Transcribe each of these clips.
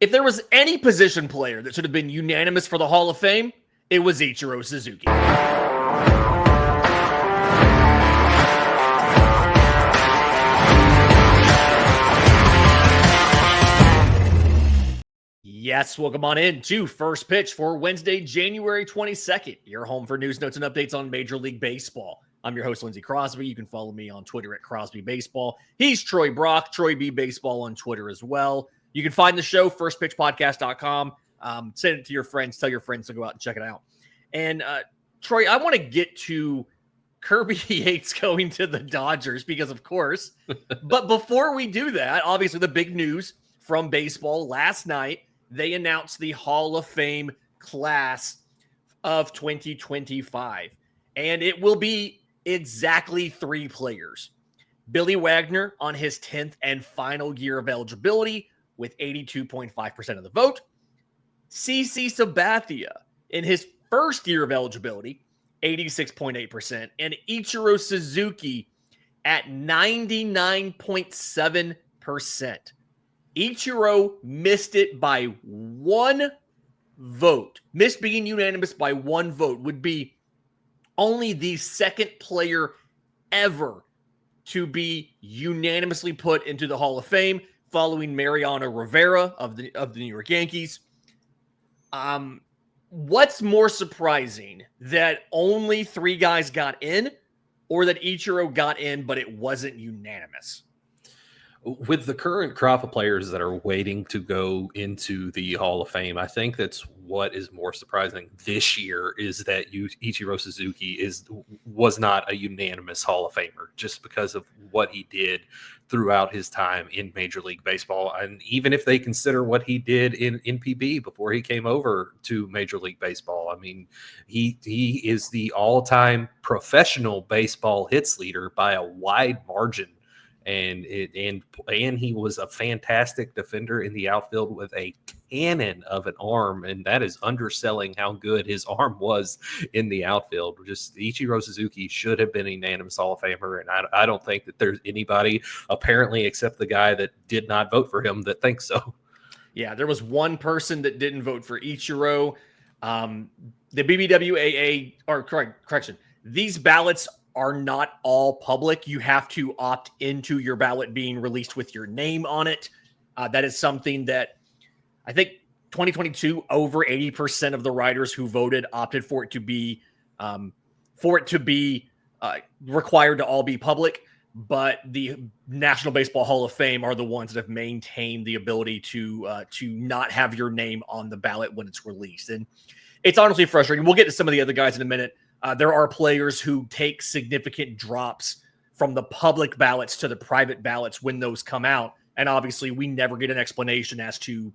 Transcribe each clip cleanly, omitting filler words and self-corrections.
If there was any position player that should have been unanimous for the Hall of Fame, it was Ichiro Suzuki. Yes, welcome on in to First Pitch for Wednesday, January 22nd. Your home for news, notes, and updates on Major League Baseball. I'm your host, Lindsey Crosby. You can follow me on Twitter at Crosby Baseball. He's Troy Brock, Troy B Baseball on Twitter as well. You can find the show, firstpitchpodcast.com. Send it to your friends. Tell your friends to go out and check it out. And Troy, I want to get to Kirby Yates going to the Dodgers because, of course. But before we do that, obviously the big news from baseball last night, they announced the Hall of Fame class of 2025. And it will be exactly 3 players. Billy Wagner on his 10th and final year of eligibility with 82.5% of the vote. CC Sabathia in his first year of eligibility, 86.8%. And Ichiro Suzuki at 99.7%. Ichiro missed it by 1 vote. Missed being unanimous by 1 vote. Would be only the second player ever to be unanimously put into the Hall of Fame, following Mariano Rivera of the New York Yankees. What's more surprising, that only 3 guys got in, or that Ichiro got in but it wasn't unanimous? With the current crop of players that are waiting to go into the Hall of Fame, I think that's what is more surprising this year, is that Ichiro Suzuki was not a unanimous Hall of Famer just because of what he did throughout his time in Major League Baseball. And even if they consider what he did in NPB before he came over to Major League Baseball, I mean, he is the all-time professional baseball hits leader by a wide margin. And he was a fantastic defender in the outfield with a cannon of an arm, and that is underselling how good his arm was in the outfield. Just Ichiro Suzuki should have been a unanimous Hall of Famer, and I don't think that there's anybody, apparently, except the guy that did not vote for him, that thinks so. Yeah, there was one person that didn't vote for Ichiro. The BBWAA, or correction, these ballots are not all public. You have to opt into your ballot being released with your name on it. That is something that I think 2022, over 80% of the writers who voted opted for it to be required to all be public. But the National Baseball Hall of Fame are the ones that have maintained the ability to not have your name on the ballot when it's released. And it's honestly frustrating. We'll get to some of the other guys in a minute. There are players who take significant drops from the public ballots to the private ballots when those come out. And obviously, we never get an explanation as to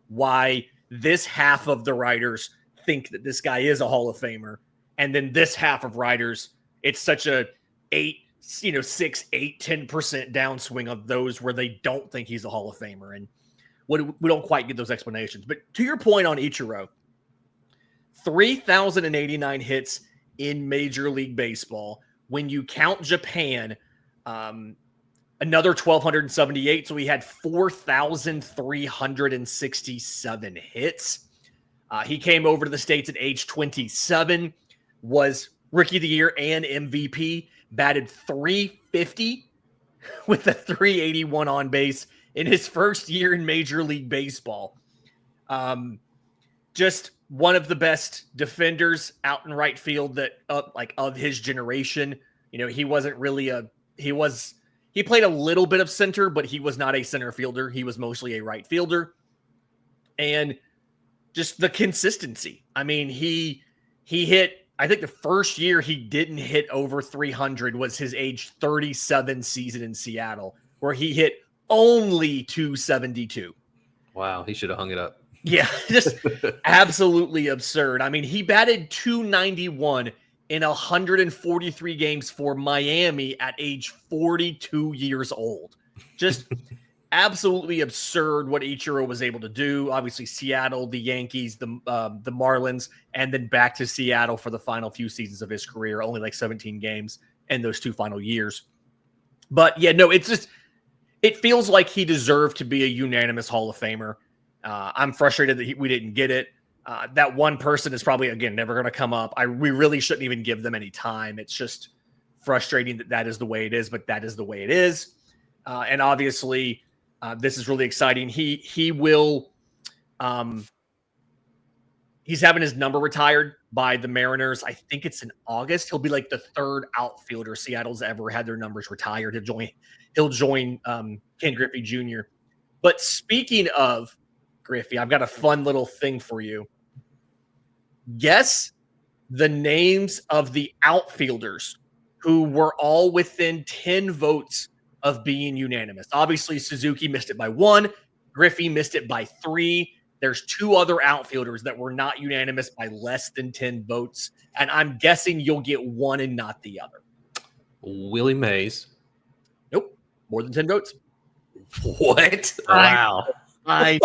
why this half of the writers think that this guy is a Hall of Famer. And then this half of writers, it's such a 6, 8, 10% downswing of those where they don't think he's a Hall of Famer. And we don't quite get those explanations. But to your point on Ichiro, 3,089 hits in Major League Baseball. When you count Japan, another 1,278. So he had 4,367 hits. He came over to the States at age 27, was Rookie of the Year and MVP, batted .350 with a .381 on base in his first year in Major League Baseball. Just one of the best defenders out in right field that of his generation. You know, he wasn't really he played a little bit of center, but he was not a center fielder. He was mostly a right fielder. And just the consistency. I mean, he hit, I think the first year he didn't hit over 300 was his age 37 season in Seattle, where he hit only 272. Wow, he should have hung it up. Yeah, just absolutely absurd. I mean, he batted .291 in 143 games for Miami at age 42 years old. Just absolutely absurd what Ichiro was able to do. Obviously, Seattle, the Yankees, the Marlins, and then back to Seattle for the final few seasons of his career, only like 17 games in those 2 final years. But yeah, no, it feels like he deserved to be a unanimous Hall of Famer. I'm frustrated that we didn't get it. That one person is probably, again, never going to come up. We really shouldn't even give them any time. It's just frustrating that is the way it is, but that is the way it is. And obviously, this is really exciting. He will, he's having his number retired by the Mariners. I think it's in August. He'll be like the third outfielder Seattle's ever had their numbers retired. He'll join Ken Griffey Jr. But speaking of Griffey, I've got a fun little thing for you. Guess the names of the outfielders who were all within 10 votes of being unanimous. Obviously, Suzuki missed it by 1. Griffey missed it by 3. There's 2 other outfielders that were not unanimous by less than 10 votes. And I'm guessing you'll get one and not the other. Willie Mays. Nope. More than 10 votes. What? Wow. I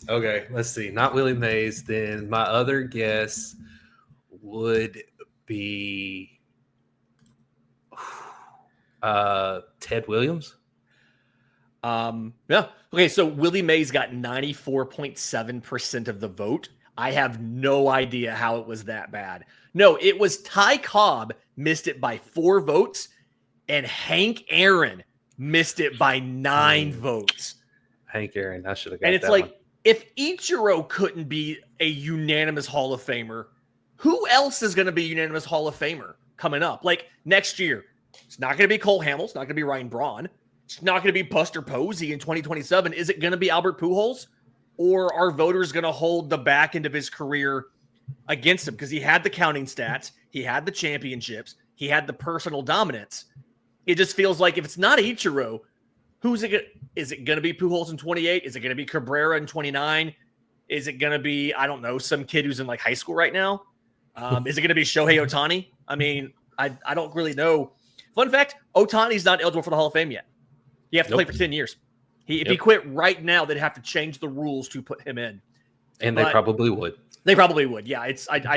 Okay, let's see. Not Willie Mays. Then my other guess would be Ted Williams. Yeah. Okay, so Willie Mays got 94.7% of the vote. I have no idea how it was that bad. No, it was Ty Cobb missed it by 4 votes, and Hank Aaron missed it by 9 votes. Hank Aaron, I should have got that. And it's like, if Ichiro couldn't be a unanimous Hall of Famer, who else is going to be a unanimous Hall of Famer coming up? Like next year, it's not going to be Cole Hamels, not going to be Ryan Braun. It's not going to be Buster Posey in 2027. Is it going to be Albert Pujols? Or are voters going to hold the back end of his career against him? Because he had the counting stats, he had the championships, he had the personal dominance. It just feels like if it's not Ichiro, who's it? Is it going to be Pujols in 28? Is it going to be Cabrera in 29? Is it going to be, I don't know, some kid who's in like high school right now? Is it going to be Shohei Ohtani? I mean, I don't really know. Fun fact, Ohtani's not eligible for the Hall of Fame yet. You have to play for 10 years. If he quit right now, they'd have to change the rules to put him in. And they probably would. They probably would. Yeah, I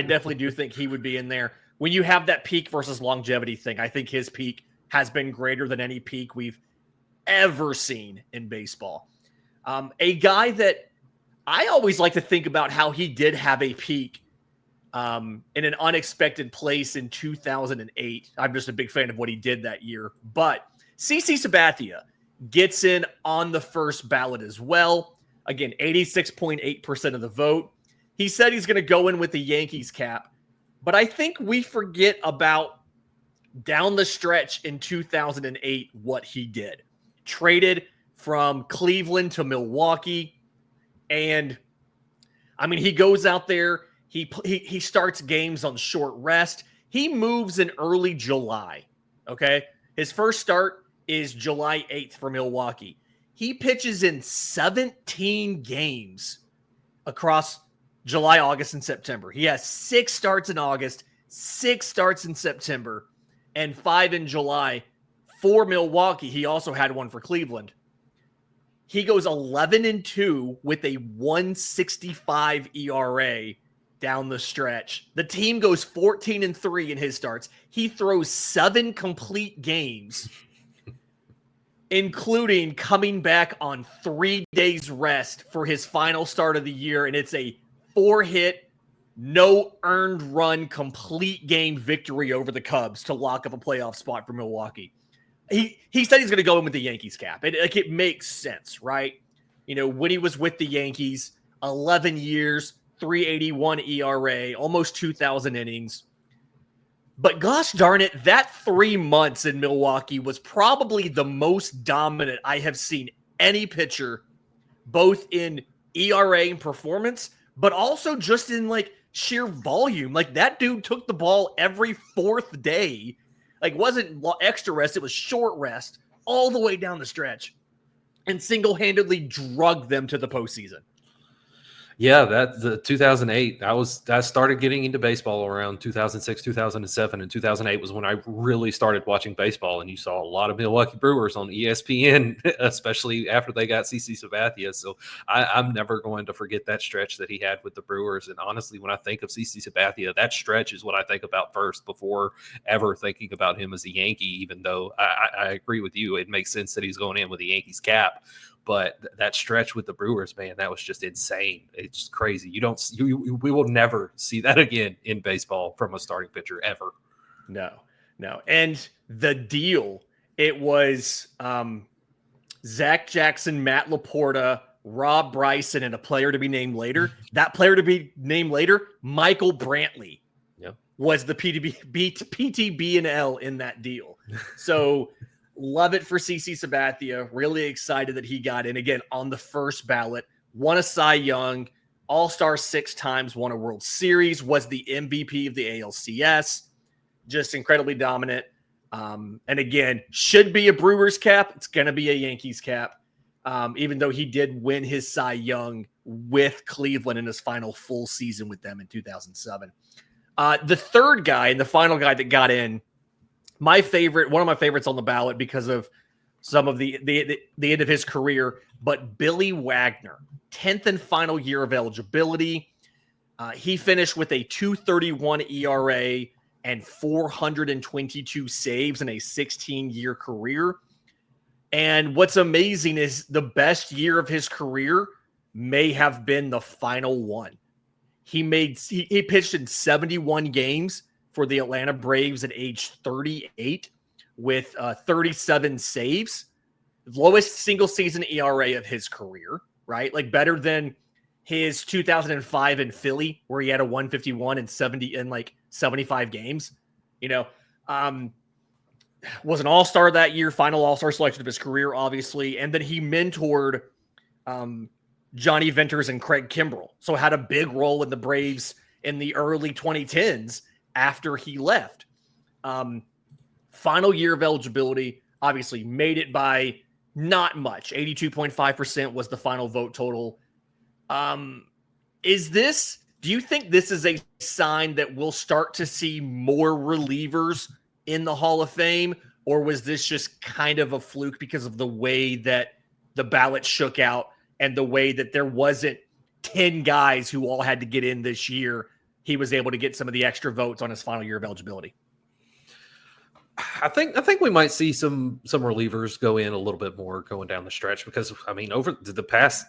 definitely do think he would be in there. When you have that peak versus longevity thing, I think his peak has been greater than any peak we've ever seen in baseball. A guy that I always like to think about how he did have a peak in an unexpected place in 2008. I'm just a big fan of what he did that year. But CC Sabathia gets in on the first ballot as well. Again, 86.8% of the vote. He said he's going to go in with the Yankees cap. But I think we forget about down the stretch in 2008 what he did. Traded from Cleveland to Milwaukee. And, I mean, he goes out there. He starts games on short rest. He moves in early July, okay? His first start is July 8th for Milwaukee. He pitches in 17 games across July, August, and September. He has 6 starts in August, 6 starts in September, and 5 in July for Milwaukee. He also had one for Cleveland. He goes 11-2 with a 1.65 ERA down the stretch. The team goes 14-3 in his starts. He throws 7 complete games, including coming back on 3 days rest for his final start of the year. And it's a 4-hit, no earned run, complete game victory over the Cubs to lock up a playoff spot for Milwaukee. He said he's going to go in with the Yankees cap. It makes sense, right? You know, when he was with the Yankees, 11 years, 3.81 ERA, almost 2,000 innings. But gosh darn it, that 3 months in Milwaukee was probably the most dominant I have seen any pitcher, both in ERA and performance, but also just in like sheer volume. Like that dude took the ball every 4th day. Like wasn't extra rest, it was short rest all the way down the stretch and single-handedly drugged them to the postseason. Yeah, the 2008. I started getting into baseball around 2006, 2007, and 2008 was when I really started watching baseball. And you saw a lot of Milwaukee Brewers on ESPN, especially after they got CC Sabathia. So I'm never going to forget that stretch that he had with the Brewers. And honestly, when I think of CC Sabathia, that stretch is what I think about first before ever thinking about him as a Yankee. Even though I agree with you, it makes sense that he's going in with the Yankees cap. but that stretch with the Brewers, man, that was just insane. It's crazy. We will never see that again in baseball from a starting pitcher ever. No. And the deal, it was Zach Jackson, Matt Laporta, Rob Bryson, and a player to be named later. That player to be named later, Michael Brantley, was the PTB and L in that deal. So love it for CC Sabathia. Really excited that he got in again on the first ballot. Won a Cy Young, All-Star 6 times, won a World Series, was the MVP of the ALCS. Just incredibly dominant. And again, should be a Brewers cap. It's going to be a Yankees cap. Even though he did win his Cy Young with Cleveland in his final full season with them in 2007. The third guy and the final guy that got in, one of my favorites on the ballot because of some of the end of his career, but Billy Wagner, 10th and final year of eligibility. He finished with a 2.31 ERA and 422 saves in a 16-year career. And what's amazing is the best year of his career may have been the final one. He pitched in 71 games for the Atlanta Braves at age 38 with 37 saves. Lowest single season ERA of his career, right? Like better than his 2005 in Philly where he had a 151 and 75 games. Was an all-star that year, final all-star selection of his career, obviously. And then he mentored Johnny Venters and Craig Kimbrell. So had a big role in the Braves in the early 2010s after he left. Final year of eligibility, obviously made it by not much. 82.5% was the final vote total. Do you think this is a sign that we'll start to see more relievers in the Hall of Fame, or was this just kind of a fluke because of the way that the ballot shook out and the way that there wasn't 10 guys who all had to get in this year? He was able to get some of the extra votes on his final year of eligibility. I think we might see some relievers go in a little bit more going down the stretch because, I mean, over the past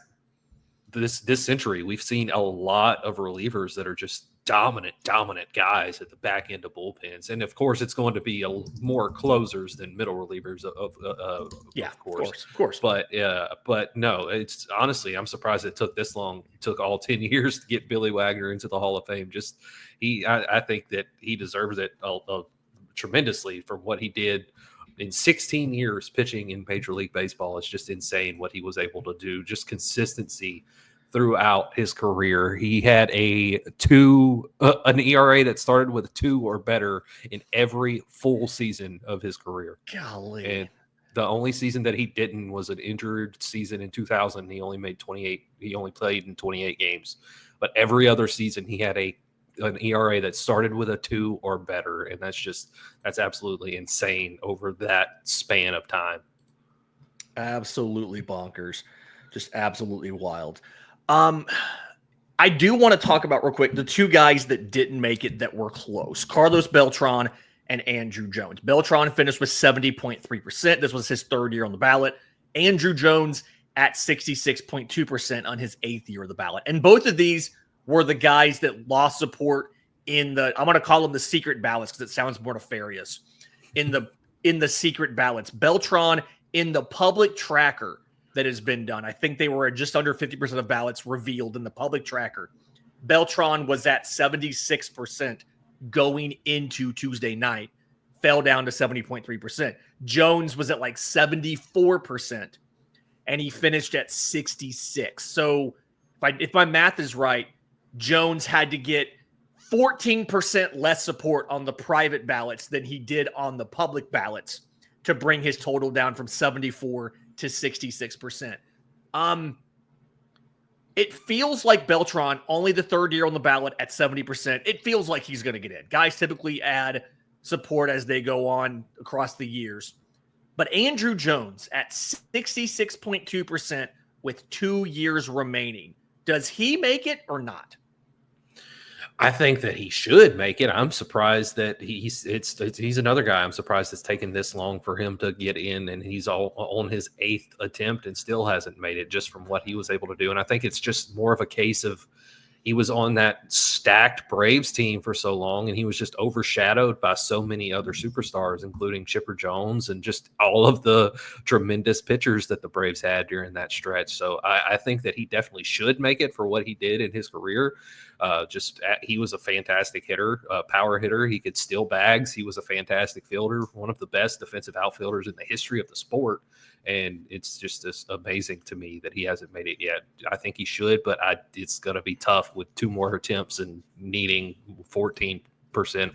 this century, we've seen a lot of relievers that are just dominant guys at the back end of bullpens. And of course, it's going to be more closers than middle relievers of course. But no, it's honestly, I'm surprised it took this long. It took all 10 years to get Billy Wagner into the Hall of Fame. I think that he deserves it tremendously for what he did in 16 years pitching in Major League Baseball. It's just insane what he was able to do. Just consistency throughout his career. He had an ERA that started with a 2 or better in every full season of his career. Golly. And the only season that he didn't was an injured season in 2000. He only played in 28 games. But every other season he had an ERA that started with a 2 or better. And that's absolutely insane over that span of time. Absolutely bonkers. Just absolutely wild. I do want to talk about real quick the two guys that didn't make it that were close: Carlos Beltran and Andrew Jones. Beltran finished with 70.3%. This was his third year on the ballot. Andrew Jones at 66.2% on his 8th year of the ballot. And both of these were the guys that lost support I'm going to call them the secret ballots because it sounds more nefarious. In the secret ballots, Beltran in the public tracker that has been done, I think they were just under 50% of ballots revealed in the public tracker. Beltran was at 76% going into Tuesday night, fell down to 70.3%. Jones was at like 74%, and he finished at 66. So if my math is right, Jones had to get 14% less support on the private ballots than he did on the public ballots to bring his total down from 74 to 66%. It feels like Beltran, only the third year on the ballot at 70%. It feels like he's going to get in. Guys typically add support as they go on across the years. But Andrew Jones at 66.2% with 2 years remaining. Does he make it or not? I think that he should make it. I'm surprised that he's another guy. I'm surprised it's taken this long for him to get in, and he's all on his 8th attempt and still hasn't made it, just from what he was able to do. And I think it's just more of a case of he was on that stacked Braves team for so long, and he was just overshadowed by so many other superstars, including Chipper Jones and just all of the tremendous pitchers that the Braves had during that stretch. So I think that he definitely should make it for what he did in his career. He was a fantastic hitter, power hitter. He could steal bags. He was a fantastic fielder, one of the best defensive outfielders in the history of the sport. And it's just amazing to me that he hasn't made it yet. I think he should, but it's going to be tough with 2 more attempts and needing 14%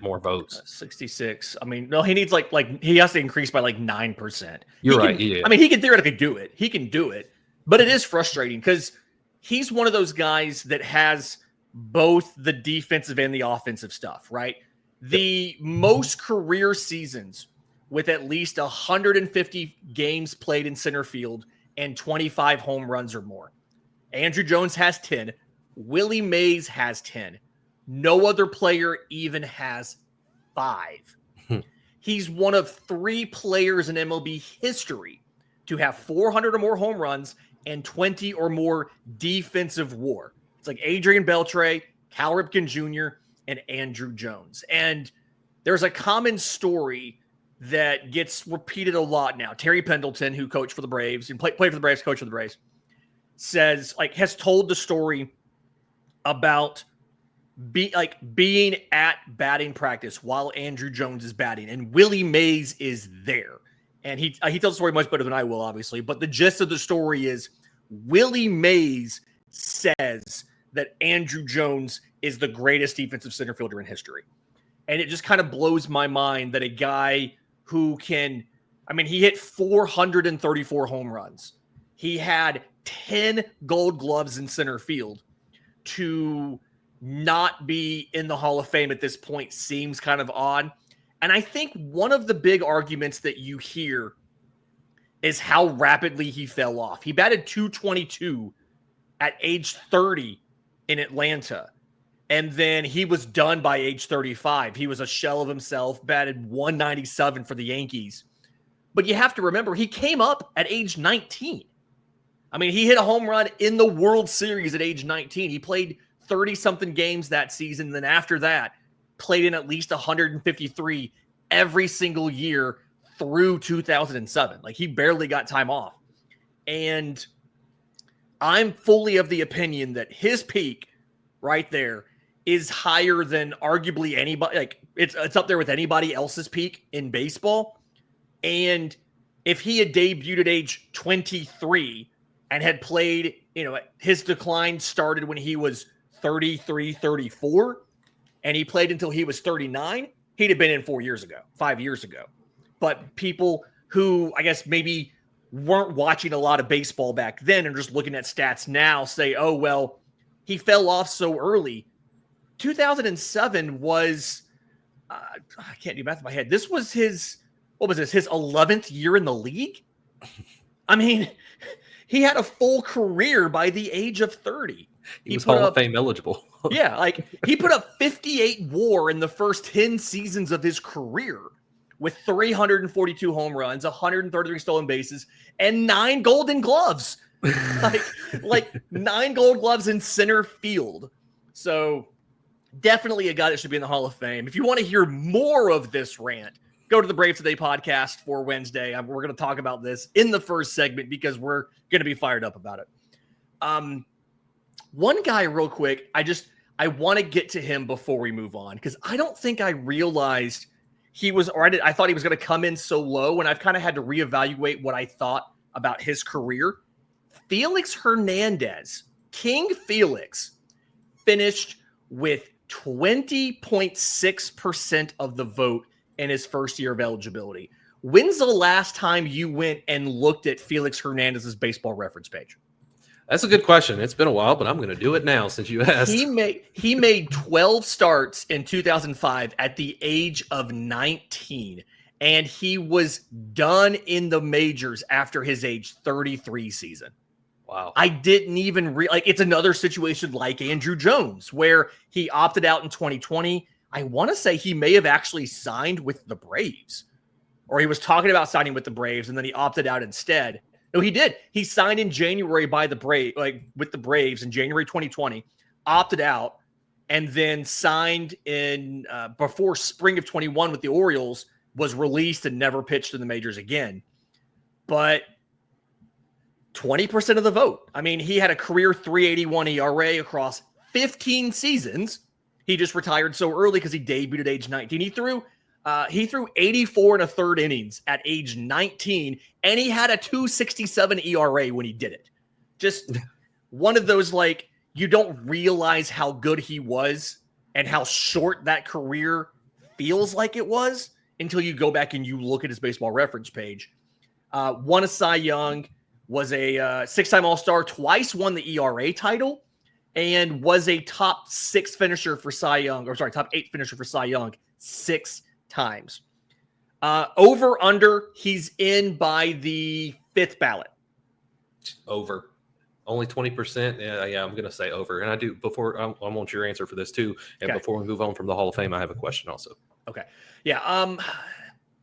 more votes. 66. I mean, no, he needs like he has to increase by like 9%. You're right. Yeah. I mean, he can theoretically do it. He can do it, but it is frustrating because he's one of those guys that has both the defensive and the offensive stuff, right? The most career seasons with at least 150 games played in center field and 25 home runs or more. Andrew Jones has 10. Willie Mays has 10. No other player even has 5. He's one of 3 players in MLB history to have 400 or more home runs and 20 or more defensive WAR. It's like Adrian Beltre, Cal Ripken Jr., and Andrew Jones. And there's a common story that gets repeated a lot now. Terry Pendleton, who coached for the Braves and played for the Braves, coach for the Braves, has told the story about being at batting practice while Andrew Jones is batting and Willie Mays is there. And he tells the story much better than I will, obviously. But the gist of the story is Willie Mays says that Andrew Jones is the greatest defensive center fielder in history. And it just kind of blows my mind that a guy who he hit 434 home runs. He had 10 gold gloves in center field. To not be in the Hall of Fame at this point seems kind of odd. And I think one of the big arguments that you hear is how rapidly he fell off. He batted .222 at age 30 in Atlanta. And then he was done by age 35. He was a shell of himself, batted .197 for the Yankees. But you have to remember, he came up at age 19. I mean, he hit a home run in the World Series at age 19. He played 30-something games that season. Then after that, played in at least 153 every single year through 2007. Like, he barely got time off. And I'm fully of the opinion that his peak right there is higher than arguably anybody. Like, it's up there with anybody else's peak in baseball. And if he had debuted at age 23 and had played, his decline started when he was 33, 34, and he played until he was 39, he'd have been in 5 years ago. But people who, I guess, maybe weren't watching a lot of baseball back then and just looking at stats now say, oh, well, he fell off so early. 2007 was, I can't do math in my head. This was his 11th year in the league? I mean, he had a full career by the age of 30. He was Hall of Fame eligible. Yeah, like he put up 58 WAR in the first 10 seasons of his career with 342 home runs, 133 stolen bases, and 9 Golden Gloves. like 9 Gold Gloves in center field. So definitely a guy that should be in the Hall of Fame. If you want to hear more of this rant, go to the Brave Today podcast for Wednesday. We're going to talk about this in the first segment because we're going to be fired up about it. One guy real quick, I want to get to him before we move on because I don't think I realized I thought he was going to come in so low, and I've kind of had to reevaluate what I thought about his career. Felix Hernandez, King Felix, finished with 20.6% of the vote in his first year of eligibility. When's the last time you went and looked at Felix Hernandez's baseball reference page? That's a good question. It's been a while, but I'm going to do it now since you asked. He made 12 starts in 2005 at the age of 19, and he was done in the majors after his age 33 season. Wow. I didn't even it's another situation like Andrew Jones, where he opted out in 2020. I want to say he may have actually signed with the Braves, or he was talking about signing with the Braves, and then he opted out instead. No, he did. He signed in January by the with the Braves in January 2020, opted out, and then signed in before spring of 21 with the Orioles, was released and never pitched in the majors again. But 20% of the vote. I mean, he had a career 3.81 ERA across 15 seasons. He just retired so early because he debuted at age 19. He threw 84 and a third innings at age 19, and he had a 2.67 ERA when he did it. Just one of those, like, you don't realize how good he was and how short that career feels like it was until you go back and you look at his baseball reference page. Won a Cy Young, was a six-time All-Star, twice won the ERA title, and was a top 8 finisher for Cy Young 6 times. Over, under, he's in by the 5th ballot. Over. Only 20%. Yeah, I'm going to say over. And I do, before, I want your answer for this too. And before we move on from the Hall of Fame, I have a question also. Okay. Yeah.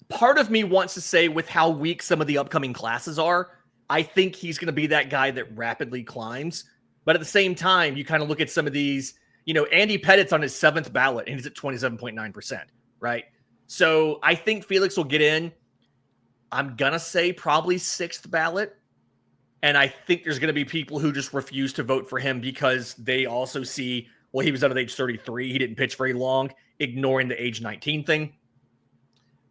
Part of me wants to say, with how weak some of the upcoming classes are, I think he's going to be that guy that rapidly climbs. But at the same time, you kind of look at some of these, Andy Pettit's on his 7th ballot and he's at 27.9%, right? So I think Felix will get in. I'm going to say probably 6th ballot. And I think there's going to be people who just refuse to vote for him because they also see, well, he was out at age 33. He didn't pitch very long, ignoring the age 19 thing.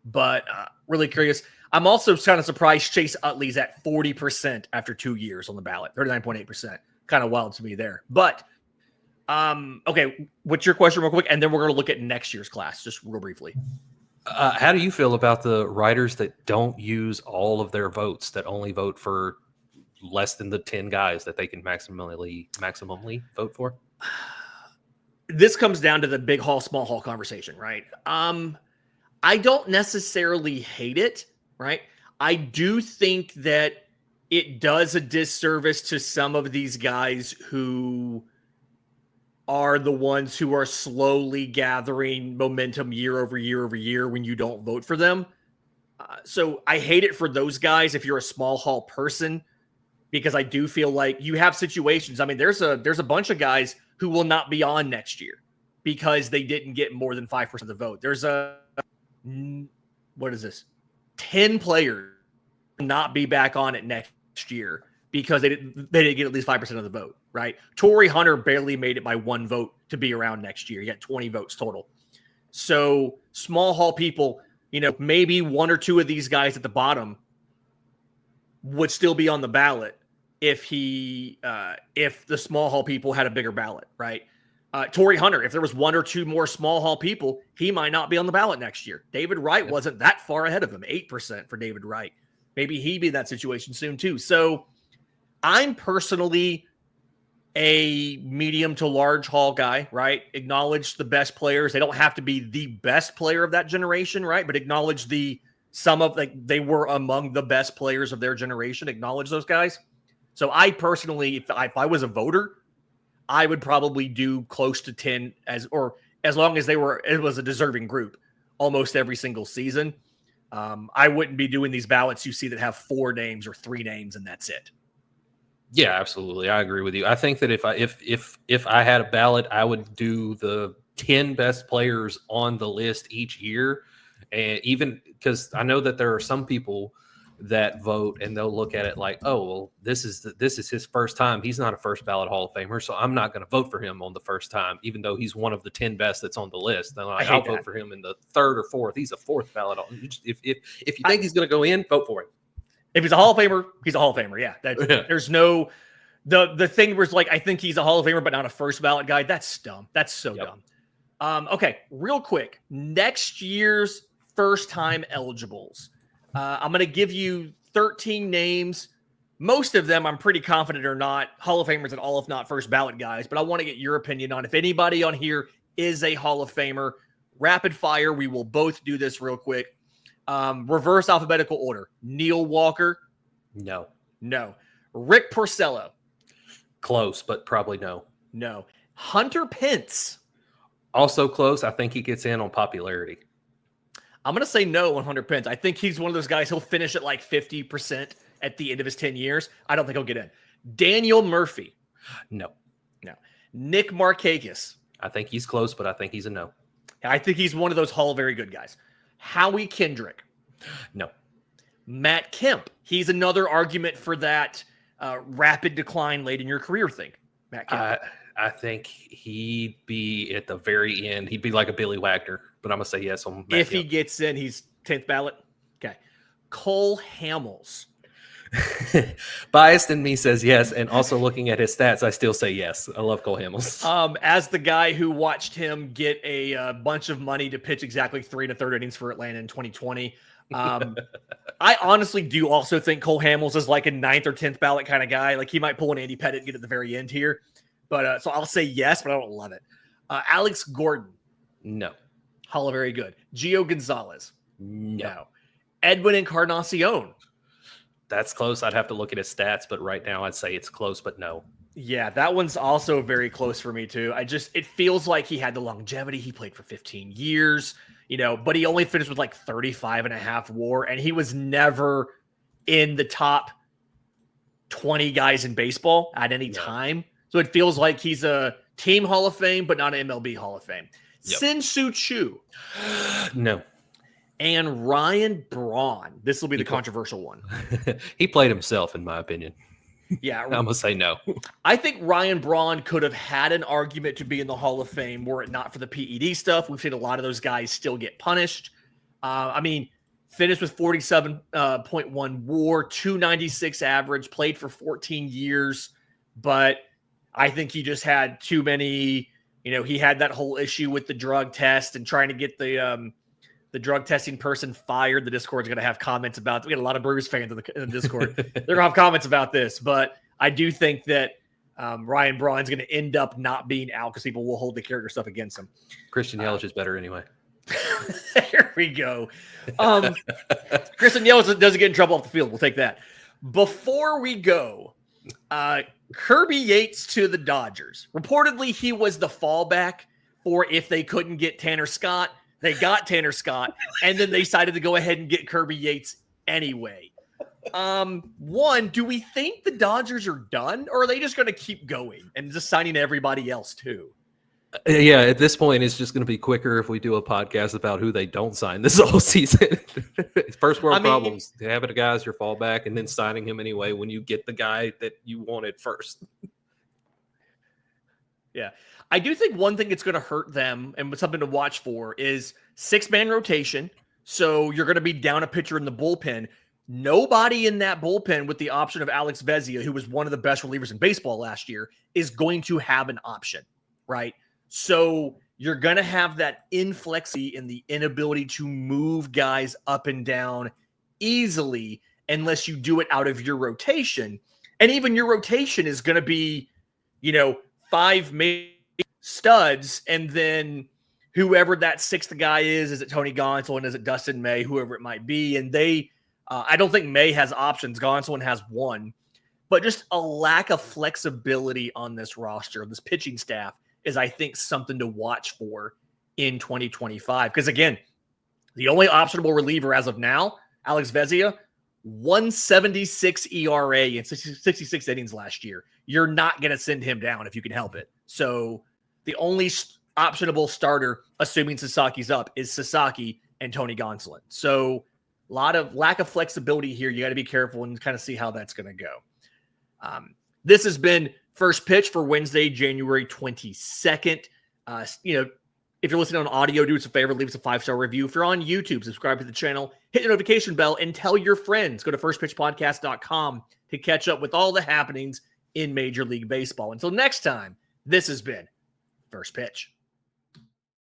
But really curious. I'm also kind of surprised Chase Utley's at 40% after 2 years on the ballot, 39.8%. Kind of wild to me there. But, okay, what's your question real quick? And then we're going to look at next year's class, just real briefly. How do you feel about the writers that don't use all of their votes, that only vote for less than the 10 guys that they can maximally vote for? This comes down to the big hall, small hall conversation, right? I don't necessarily hate it, right? I do think that it does a disservice to some of these guys who are the ones who are slowly gathering momentum year over year over year when you don't vote for them. So I hate it for those guys if you're a small hall person, because I do feel like you have situations. I mean, there's a bunch of guys who will not be on next year because they didn't get more than 5% of the vote. There's 10 players not be back on it next year because they didn't get at least 5% of the vote, right? Torrey Hunter barely made it by 1 vote to be around next year. He got 20 votes total. So small hall people, maybe 1 or 2 of these guys at the bottom would still be on the ballot if the small hall people had a bigger ballot, right? Torrey Hunter, if there was 1 or 2 more small hall people, he might not be on the ballot next year. David Wright wasn't that far ahead of him, 8% for David Wright. Maybe he'd be in that situation soon too. So I'm personally a medium to large hall guy, right? Acknowledge the best players. They don't have to be the best player of that generation, right? But acknowledge they were among the best players of their generation. Acknowledge those guys. So I personally, if I was a voter, I would probably do close to 10 as long as it was a deserving group almost every single season. I wouldn't be doing these ballots you see that have 4 names or 3 names and that's it. Yeah, absolutely. I agree with you. I think that if I had a ballot, I would do the 10 best players on the list each year. And even because I know that there are some people that vote and they'll look at it like, oh, well, this is his first time. He's not a first ballot Hall of Famer, so I'm not going to vote for him on the first time, even though he's one of the 10 best that's on the list. Then I'll vote for him in the 3rd or 4th. He's a 4th ballot. If you think he's going to go in, vote for him. If he's a Hall of Famer, he's a Hall of Famer. Yeah, there's no the thing where it's like, I think he's a Hall of Famer, but not a first ballot guy. That's dumb. That's so dumb. Okay, real quick, next year's first time eligibles. I'm going to give you 13 names. Most of them I'm pretty confident are not Hall of Famers at all, if not first ballot guys. But I want to get your opinion on if anybody on here is a Hall of Famer. Rapid fire. We will both do this real quick. Reverse alphabetical order. Neil Walker. No. Rick Porcello. Close, but probably no. No. Hunter Pence. Also close. I think he gets in on popularity. I'm going to say no on Hunter Pence. I think he's one of those guys, he'll finish at like 50% at the end of his 10 years. I don't think he'll get in. Daniel Murphy. No. Nick Markakis. I think he's close, but I think he's a no. I think he's one of those Hall of Very Good guys. Howie Kendrick. No. Matt Kemp. He's another argument for that rapid decline late in your career thing. Matt Kemp. I think he'd be at the very end. He'd be like a Billy Wagner, but I'm going to say yes on Matt If Kemp. he gets in, he's 10th ballot. Okay. Cole Hamels. Biased in me says yes, and also looking at his stats, I still say yes. I love Cole Hamels. As the guy who watched him get a bunch of money to pitch exactly 3 1/3 innings for Atlanta in 2020, I honestly do also think Cole Hamels is like a 9th or 10th ballot kind of guy. Like he might pull an Andy Pettit and get at the very end here. But so I'll say yes, but I don't love it. Alex Gordon. No. Hall of Very Good. Gio Gonzalez. No. Edwin Encarnacion. That's close. I'd have to look at his stats, but right now I'd say it's close, but no. Yeah, that one's also very close for me too. It feels like he had the longevity. He played for 15 years, but he only finished with like 35.5 WAR, and he was never in the top 20 guys in baseball at any time. So it feels like he's a team Hall of Fame, but not an MLB Hall of Fame. Yep. Sin-Soo Choo. No. And Ryan Braun. This will be the controversial one. He played himself, in my opinion. Yeah. I'm going to say no. I think Ryan Braun could have had an argument to be in the Hall of Fame were it not for the PED stuff. We've seen a lot of those guys still get punished. Finished with 47.1 WAR, 296 average, played for 14 years. But I think he just had too many, he had that whole issue with the drug test and trying to get the drug testing person fired. The Discord's going to have comments about. We got a lot of Brewers fans in the Discord. They're going to have comments about this, but I do think that Ryan Braun's going to end up not being out because people will hold the character stuff against him. Christian Yelich is better anyway. There we go. Christian Yelich doesn't get in trouble off the field. We'll take that. Before we go, Kirby Yates to the Dodgers. Reportedly, he was the fallback for if they couldn't get Tanner Scott. They got Tanner Scott, and then they decided to go ahead and get Kirby Yates anyway. One, do we think the Dodgers are done, or are they just going to keep going and just signing everybody else too? Yeah, at this point, it's just going to be quicker if we do a podcast about who they don't sign this whole season. First world problems, having a guy as your fallback and then signing him anyway when you get the guy that you wanted first. Yeah. I do think one thing that's going to hurt them and something to watch for is 6-man rotation. So you're going to be down a pitcher in the bullpen. Nobody in that bullpen with the option of Alex Vezia, who was one of the best relievers in baseball last year, is going to have an option, right? So you're going to have that inflexity in the inability to move guys up and down easily unless you do it out of your rotation. And even your rotation is going to be, 5 maybe studs, and then whoever that 6th guy is it Tony Gonsolin? Is it Dustin May? Whoever it might be. And I don't think May has options. Gonsolin has one. But just a lack of flexibility on this roster, this pitching staff, is, I think, something to watch for in 2025. Because, again, the only optionable reliever as of now, Alex Vezia, 176 ERA in 66 innings last year. You're not going to send him down if you can help it. So the only optionable starter, assuming Sasaki's up, is Sasaki and Tony Gonsolin. So a lot of lack of flexibility here. You got to be careful and kind of see how that's going to go. This has been First Pitch for Wednesday, January 22nd. If you're listening on audio, do us a favor, leave us a 5-star review. If you're on YouTube, subscribe to the channel, hit the notification bell, and tell your friends. Go to firstpitchpodcast.com to catch up with all the happenings in Major League Baseball. Until next time, this has been First Pitch.